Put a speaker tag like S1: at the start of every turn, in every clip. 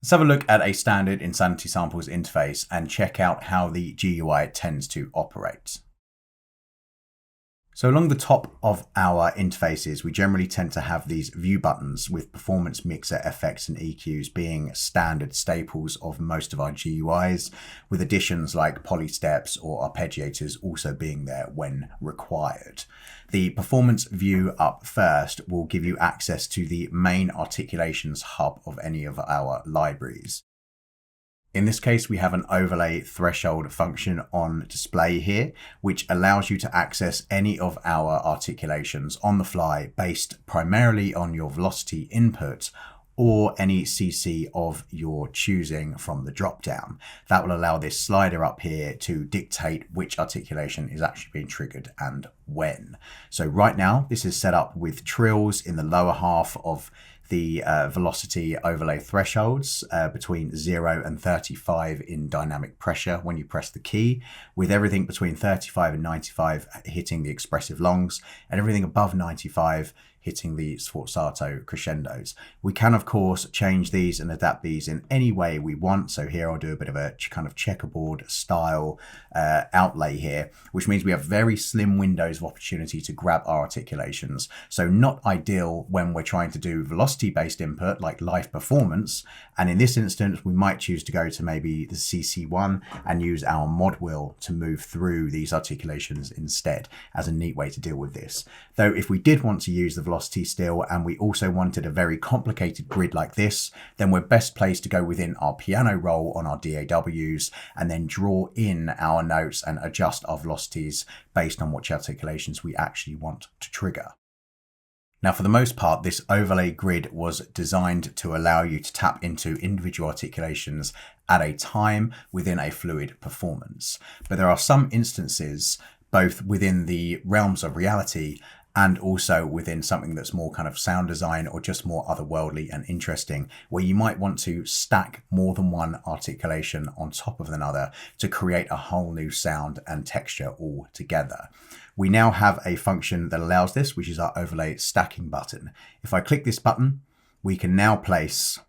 S1: Let's have a look at a standard Insanity Samples interface and check out how the GUI tends to operate. So along the top of our interfaces, we generally tend to have these view buttons with performance mixer effects and EQs being standard staples of most of our GUIs, with additions like polysteps or arpeggiators also being there when required. The performance view up first will give you access to the main articulations hub of any of our libraries. In this case, we have an overlay threshold function on display here, which allows you to access any of our articulations on the fly based primarily on your velocity input or any CC of your choosing from the dropdown. That will allow this slider up here to dictate which articulation is actually being triggered and when. So right now, this is set up with trills in the lower half of the velocity overlay thresholds between 0 and 35 in dynamic pressure when you press the key, with everything between 35 and 95 hitting the expressive longs, and everything above 95 hitting the sforzato crescendos. We can, of course, change these and adapt these in any way we want. So here I'll do a bit of a kind of checkerboard style outlay here, which means we have very slim windows of opportunity to grab our articulations. So not ideal when we're trying to do velocity-based input like live performance. And in this instance, we might choose to go to maybe the CC1 and use our mod wheel to move through these articulations instead as a neat way to deal with this. Though if we did want to use the velocity still and we also wanted a very complicated grid like this, then we're best placed to go within our piano roll on our DAWs and then draw in our notes and adjust our velocities based on which articulations we actually want to trigger. Now, for the most part, this overlay grid was designed to allow you to tap into individual articulations at a time within a fluid performance. But there are some instances, both within the realms of reality and also within something that's more kind of sound design or just more otherworldly and interesting, where you might want to stack more than one articulation on top of another to create a whole new sound and texture all together. We now have a function that allows this, which is our overlay stacking button. If I click this button, we can now place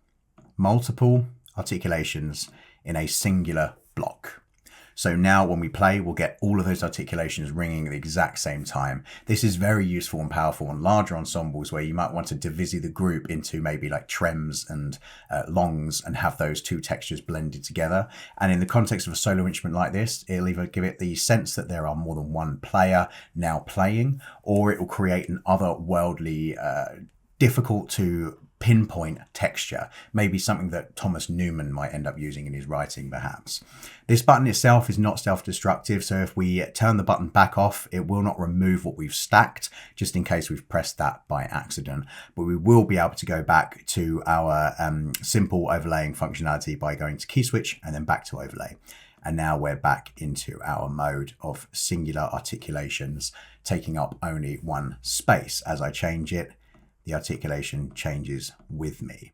S1: multiple articulations in a singular block. So now when we play, we'll get all of those articulations ringing at the exact same time. This is very useful and powerful on larger ensembles where you might want to divisi the group into maybe like trems and longs and have those two textures blended together. And in the context of a solo instrument like this, it'll either give it the sense that there are more than one player now playing, or it will create an otherworldly, difficult to pinpoint texture, maybe something that Thomas Newman might end up using in his writing perhaps. This button itself is not self-destructive, so if we turn the button back off, it will not remove what we've stacked, just in case we've pressed that by accident. But we will be able to go back to our simple overlaying functionality by going to key switch and then back to overlay. And now we're back into our mode of singular articulations, taking up only one space. As I change it, the articulation changes with me.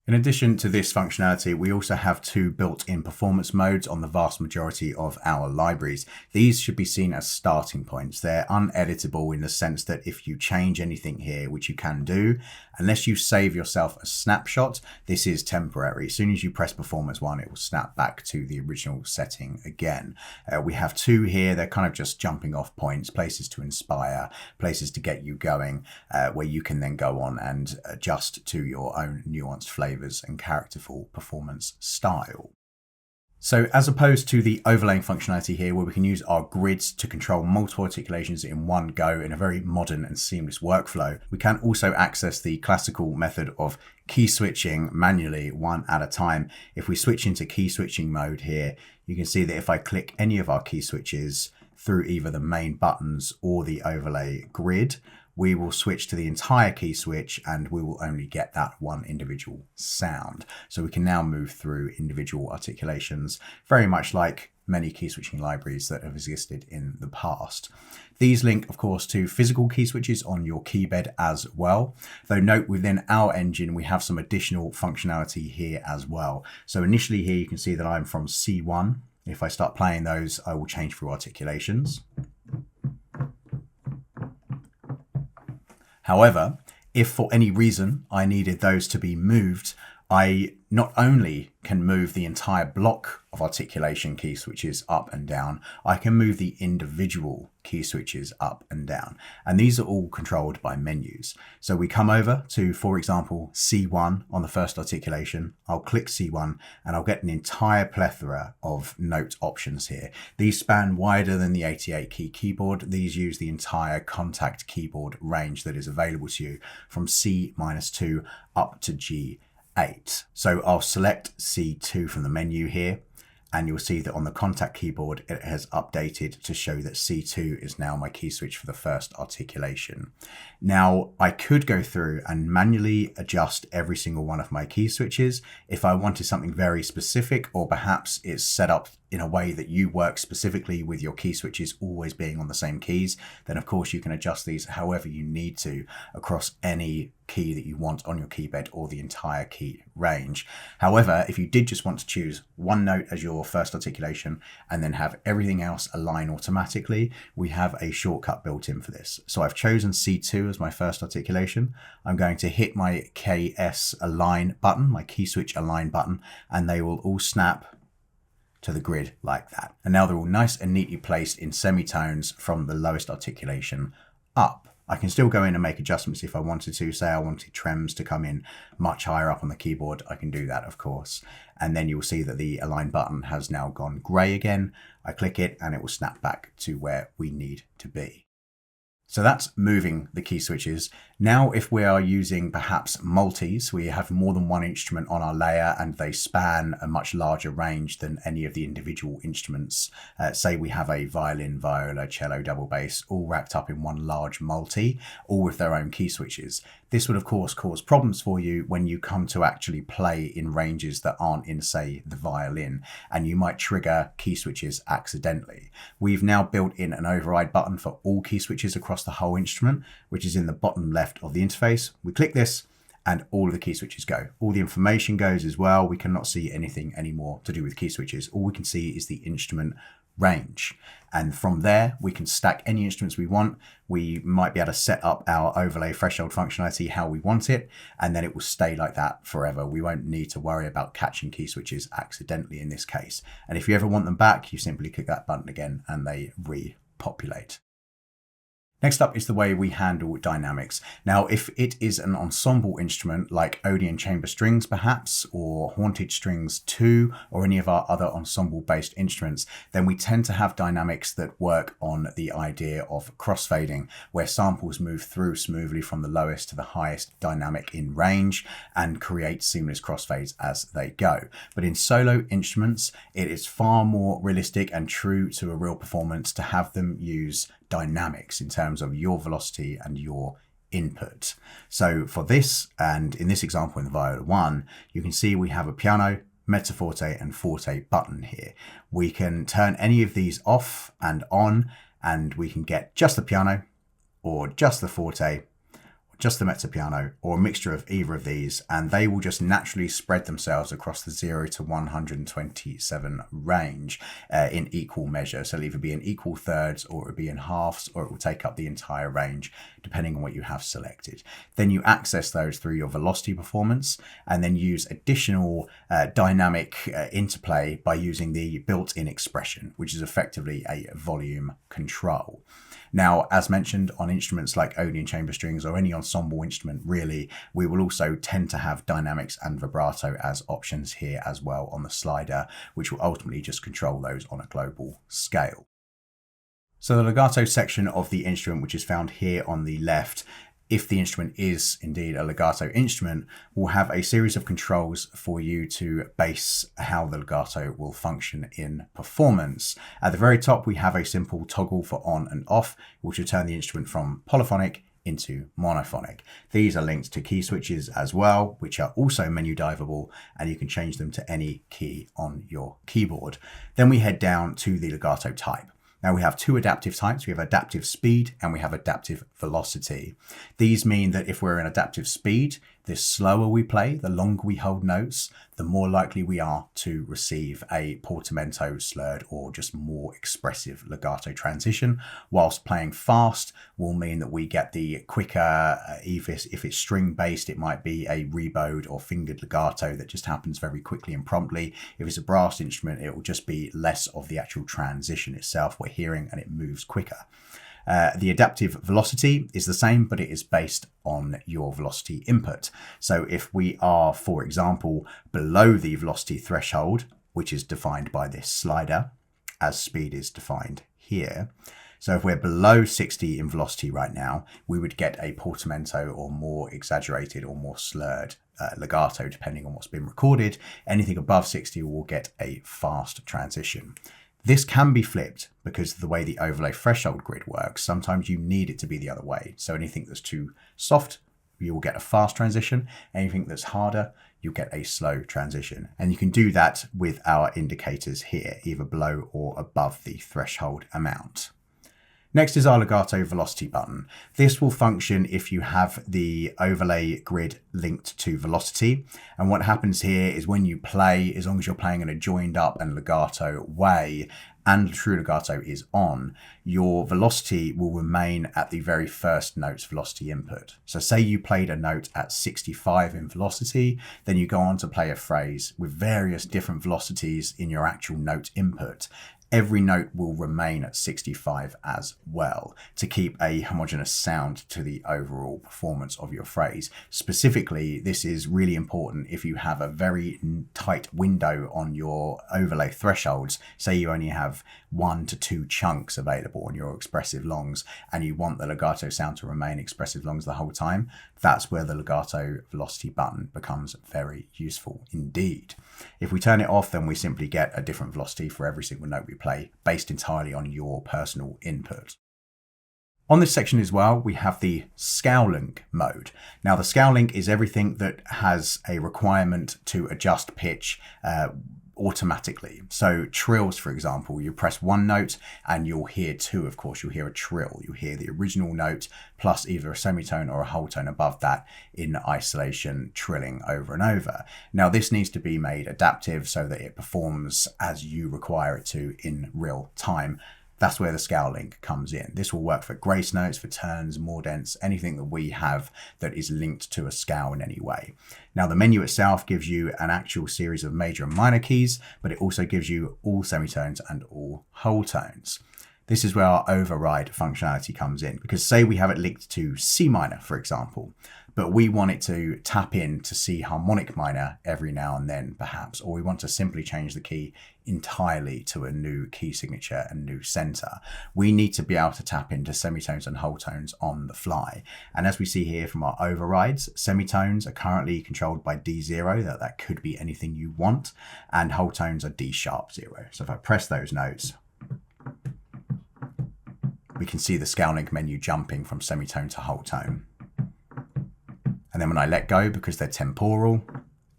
S1: In addition to this functionality, we also have two built-in performance modes on the vast majority of our libraries. These should be seen as starting points. They're uneditable in the sense that if you change anything here, which you can do, unless you save yourself a snapshot, this is temporary. As soon as you press performance 1, it will snap back to the original setting again. We have two here. They're kind of just jumping off points, places to inspire, places to get you going, where you can then go on and adjust to your own nuanced flavor and characterful performance style. So as opposed to the overlaying functionality here, where we can use our grids to control multiple articulations in one go in a very modern and seamless workflow, we can also access the classical method of key switching manually one at a time. If we switch into key switching mode here, you can see that if I click any of our key switches through either the main buttons or the overlay grid, we will switch to the entire key switch and we will only get that one individual sound. So we can now move through individual articulations, very much like many key switching libraries that have existed in the past. These link, of course, to physical key switches on your keybed as well. Though note within our engine, we have some additional functionality here as well. So initially here, you can see that I'm from C1. If I start playing those, I will change through articulations. However, if for any reason I needed those to be moved, I not only can move the entire block of articulation key switches up and down, I can move the individual key switches up and down. And these are all controlled by menus. So we come over to, for example, C1 on the first articulation. I'll click C1 and I'll get an entire plethora of note options here. These span wider than the 88 key keyboard. These use the entire contact keyboard range that is available to you from C-2 up to G8. So I'll select C2 from the menu here, and you'll see that on the contact keyboard, it has updated to show that C2 is now my key switch for the first articulation. Now, I could go through and manually adjust every single one of my key switches if I wanted something very specific, or perhaps it's set up in a way that you work specifically with your key switches always being on the same keys. Then of course you can adjust these however you need to across any key that you want on your key bed or the entire key range. However, if you did just want to choose one note as your first articulation and then have everything else align automatically, we have a shortcut built in for this. So I've chosen C2 as my first articulation. I'm going to hit my KS align button, my key switch align button, and they will all snap to the grid like that. And now they're all nice and neatly placed in semitones from the lowest articulation up. I can still go in and make adjustments if I wanted to. Say I wanted trems to come in much higher up on the keyboard, I can do that, of course. And then you'll see that the align button has now gone grey again. I click it and it will snap back to where we need to be. So that's moving the key switches. Now, if we are using perhaps multis, we have more than one instrument on our layer and they span a much larger range than any of the individual instruments. Say we have a violin, viola, cello, double bass, all wrapped up in one large multi, all with their own key switches. This would of course cause problems for you when you come to actually play in ranges that aren't in, say, the violin, and you might trigger key switches accidentally. We've now built in an override button for all key switches across the whole instrument, which is in the bottom left of the interface. We click this and all of the key switches go. All the information goes as well. We cannot see anything anymore to do with key switches. All we can see is the instrument range. And from there, we can stack any instruments we want. We might be able to set up our overlay threshold functionality how we want it, and then it will stay like that forever. We won't need to worry about catching key switches accidentally in this case. And if you ever want them back, you simply click that button again and they repopulate. Next up is the way we handle dynamics. Now, if it is an ensemble instrument like Odeon chamber strings perhaps, or haunted strings 2, or any of our other ensemble-based instruments, then we tend to have dynamics that work on the idea of crossfading, where samples move through smoothly from the lowest to the highest dynamic in range and create seamless crossfades as they go. But in solo instruments, it is far more realistic and true to a real performance to have them use dynamics in terms of your velocity and your input. So for this, and in this example in the viola 1, you can see we have a piano, mezzo forte and forte button here. We can turn any of these off and on, and we can get just the piano or just the forte, just the mezzo piano, or a mixture of either of these, and they will just naturally spread themselves across the 0 to 127 range in equal measure. So it'll either be in equal thirds, or it'll be in halves, or it will take up the entire range depending on what you have selected. Then you access those through your velocity performance, and then use additional dynamic interplay by using the built-in expression, which is effectively a volume control. Now, as mentioned, on instruments like Odeon chamber strings or any ensemble instrument, really, we will also tend to have dynamics and vibrato as options here as well on the slider, which will ultimately just control those on a global scale. So the legato section of the instrument, which is found here on the left, if the instrument is indeed a legato instrument, will have a series of controls for you to base how the legato will function in performance. At the very top, we have a simple toggle for on and off, which will turn the instrument from polyphonic into monophonic. These are linked to key switches as well, which are also menu diveable, and you can change them to any key on your keyboard. Then we head down to the legato type. Now we have two adaptive types. We have adaptive speed and we have adaptive velocity. These mean that if we're in adaptive speed, The slower we play, the longer we hold notes, the more likely we are to receive a portamento, slurred, or just more expressive legato transition. Whilst playing fast will mean that we get the quicker, if it's string based, it might be a rebowed or fingered legato that just happens very quickly and promptly. If it's a brass instrument, it will just be less of the actual transition itself we're hearing, and it moves quicker. The adaptive velocity is the same, but it is based on your velocity input. So if we are, for example, below the velocity threshold, which is defined by this slider, as speed is defined here. So if we're below 60 in velocity right now, we would get a portamento or more exaggerated or more slurred legato, depending on what's been recorded. Anything above 60 will get a fast transition. This can be flipped because of the way the overlay threshold grid works. Sometimes you need it to be the other way. So anything that's too soft, you will get a fast transition. Anything that's harder, you'll get a slow transition. And you can do that with our indicators here, either below or above the threshold amount. Next is our legato velocity button. This will function if you have the overlay grid linked to velocity. And what happens here is when you play, as long as you're playing in a joined up and legato way, and true legato is on, your velocity will remain at the very first note's velocity input. So say you played a note at 65 in velocity, then you go on to play a phrase with various different velocities in your actual note input. Every note will remain at 65 as well to keep a homogeneous sound to the overall performance of your phrase. Specifically, this is really important if you have a very tight window on your overlay thresholds. Say you only have 1 to 2 chunks available on your expressive longs and you want the legato sound to remain expressive longs the whole time. That's where the legato velocity button becomes very useful indeed. If we turn it off, then we simply get a different velocity for every single note we play based entirely on your personal input. On this section as well, we have the scale link mode. Now the scale link is everything that has a requirement to adjust pitch automatically. So trills, for example, you press one note and you'll hear two, of course, you'll hear a trill. You'll hear the original note plus either a semitone or a whole tone above that in isolation, trilling over and over. Now this needs to be made adaptive so that it performs as you require it to in real time. That's where the scale link comes in. This will work for grace notes, for turns, mordents, anything that we have that is linked to a scale in any way. Now the menu itself gives you an actual series of major and minor keys, but it also gives you all semitones and all whole tones. This is where our override functionality comes in, because say we have it linked to C minor, for example, but we want it to tap in to C harmonic minor every now and then, perhaps, or we want to simply change the key entirely to a new key signature and new center. We need to be able to tap into semitones and whole tones on the fly. And as we see here from our overrides, semitones are currently controlled by D0, that could be anything you want, and whole tones are D sharp 0. So if I press those notes, we can see the scale link menu jumping from semitone to whole tone. And then when I let go, because they're temporal,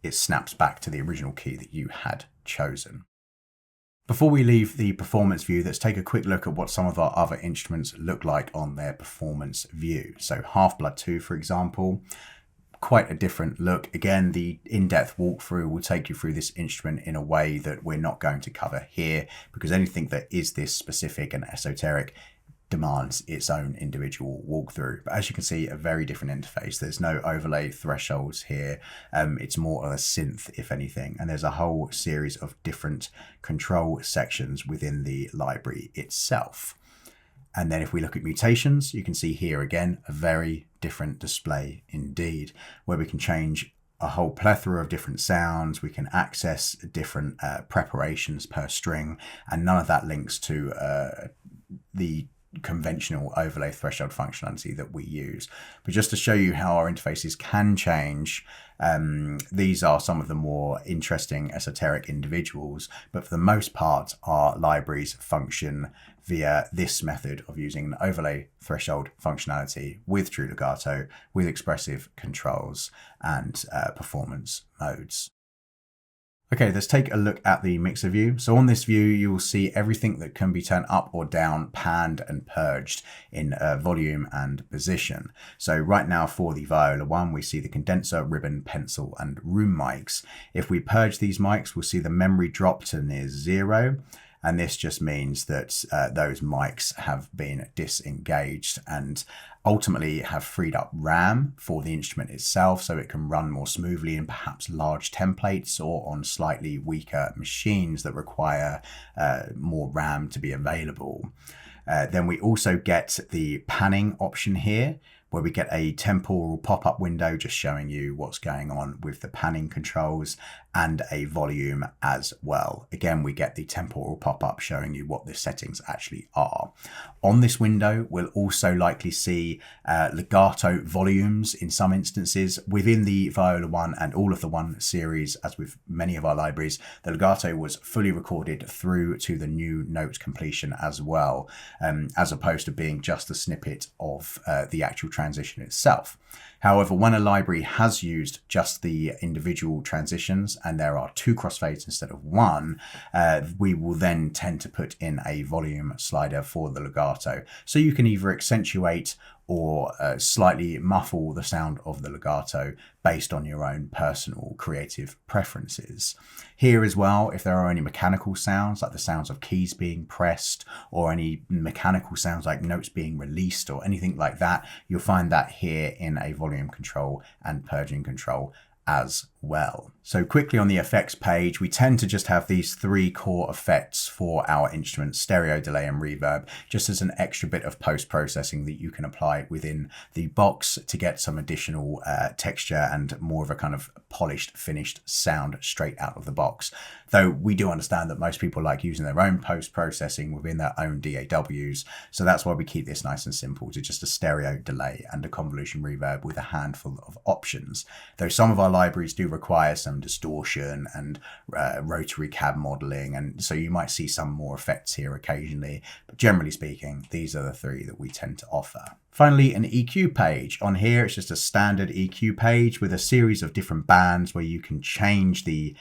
S1: it snaps back to the original key that you had chosen. Before we leave the performance view, let's take a quick look at what some of our other instruments look like on their performance view. So Half Blood 2, for example, quite a different look. Again, the in-depth walkthrough will take you through this instrument in a way that we're not going to cover here, because anything that is this specific and esoteric demands its own individual walkthrough. But as you can see, a very different interface. There's no overlay thresholds here. It's more of a synth, if anything. And there's a whole series of different control sections within the library itself. And then if we look at mutations, you can see here again, a very different display indeed, where we can change a whole plethora of different sounds. We can access different preparations per string, and none of that links to the conventional overlay threshold functionality that we use. But just to show you how our interfaces can change, these are some of the more interesting esoteric individuals, but for the most part our libraries function via this method of using an overlay threshold functionality with true legato, with expressive controls and performance modes. Okay, let's take a look at the mixer view. So on this view, you will see everything that can be turned up or down, panned and purged in volume and position. So right now for the Viola one, we see the condenser, ribbon, pencil and room mics. If we purge these mics, we'll see the memory drop to near 0. And this just means that those mics have been disengaged and ultimately have freed up RAM for the instrument itself, so it can run more smoothly in perhaps large templates or on slightly weaker machines that require more RAM to be available. Then we also get the panning option here, where we get a temporal pop-up window just showing you what's going on with the panning controls, and a volume as well. Again, we get the temporal pop-up showing you what the settings actually are. On this window, we'll also likely see legato volumes in some instances. Within the Viola 1 and all of the 1 series, as with many of our libraries, the legato was fully recorded through to the new note completion as well, as opposed to being just a snippet of the actual transition itself. However, when a library has used just the individual transitions and there are 2 crossfades instead of 1, we will then tend to put in a volume slider for the legato. So you can either accentuate or slightly muffle the sound of the legato based on your own personal creative preferences. Here as well, if there are any mechanical sounds, like the sounds of keys being pressed or any mechanical sounds like notes being released or anything like that, you'll find that here in a volume control and purging control as well. So quickly on the effects page, we tend to just have these 3 core effects for our instruments: stereo, delay and reverb, just as an extra bit of post-processing that you can apply within the box to get some additional texture and more of a kind of polished, finished sound straight out of the box. Though we do understand that most people like using their own post-processing within their own DAWs, so that's why we keep this nice and simple to just a stereo, delay and a convolution reverb with a handful of options. Though some of our libraries do require some distortion and rotary cab modeling, and so you might see some more effects here occasionally, but generally speaking, these are the 3 that we tend to offer. Finally, an EQ page. On here, it's just a standard EQ page with a series of different bands where you can change the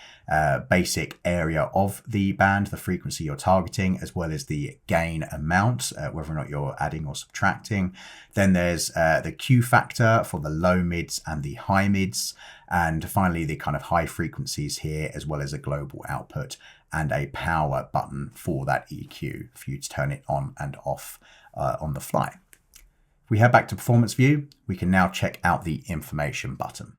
S1: basic area of the band, the frequency you're targeting, as well as the gain amount, whether or not you're adding or subtracting. Then there's the Q factor for the low mids and the high mids. And finally, the kind of high frequencies here, as well as a global output and a power button for that EQ for you to turn it on and off on the fly. If we head back to performance view, we can now check out the information button.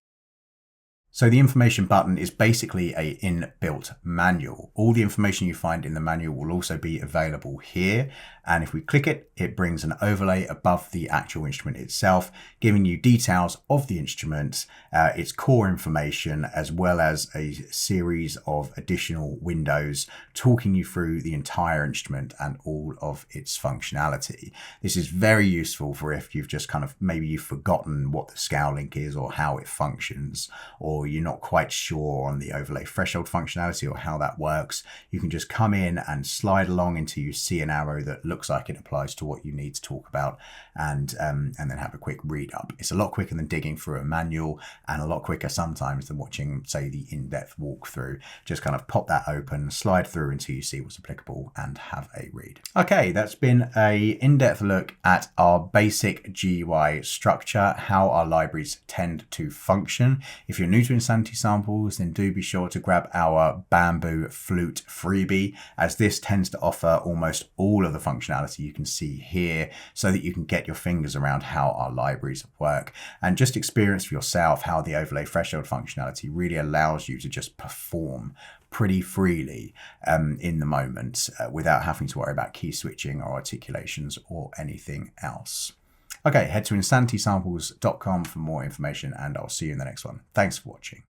S1: So the information button is basically an inbuilt manual. All the information you find in the manual will also be available here. And if we click it, it brings an overlay above the actual instrument itself, giving you details of the instrument, its core information, as well as a series of additional windows talking you through the entire instrument and all of its functionality. This is very useful for if you've just kind of, maybe you've forgotten what the scale link is or how it functions, or you're not quite sure on the overlay threshold functionality or how that works. You can just come in and slide along until you see an arrow that looks like it applies to what you need to talk about, and then have a quick read up. It's a lot quicker than digging through a manual, and a lot quicker sometimes than watching, say, the in-depth walkthrough. Just kind of pop that open, slide through until you see what's applicable, and have a read. Okay, that's been a in-depth look at our basic GUI structure, how our libraries tend to function. If you're new to Insanity Samples, then do be sure to grab our Bamboo Flute freebie, as this tends to offer almost all of the functionality you can see here, so that you can get your fingers around how our libraries work and just experience for yourself how the overlay threshold functionality really allows you to just perform pretty freely in the moment without having to worry about key switching or articulations or anything else. Okay, head to insanitysamples.com for more information, and I'll see you in the next one. Thanks for watching.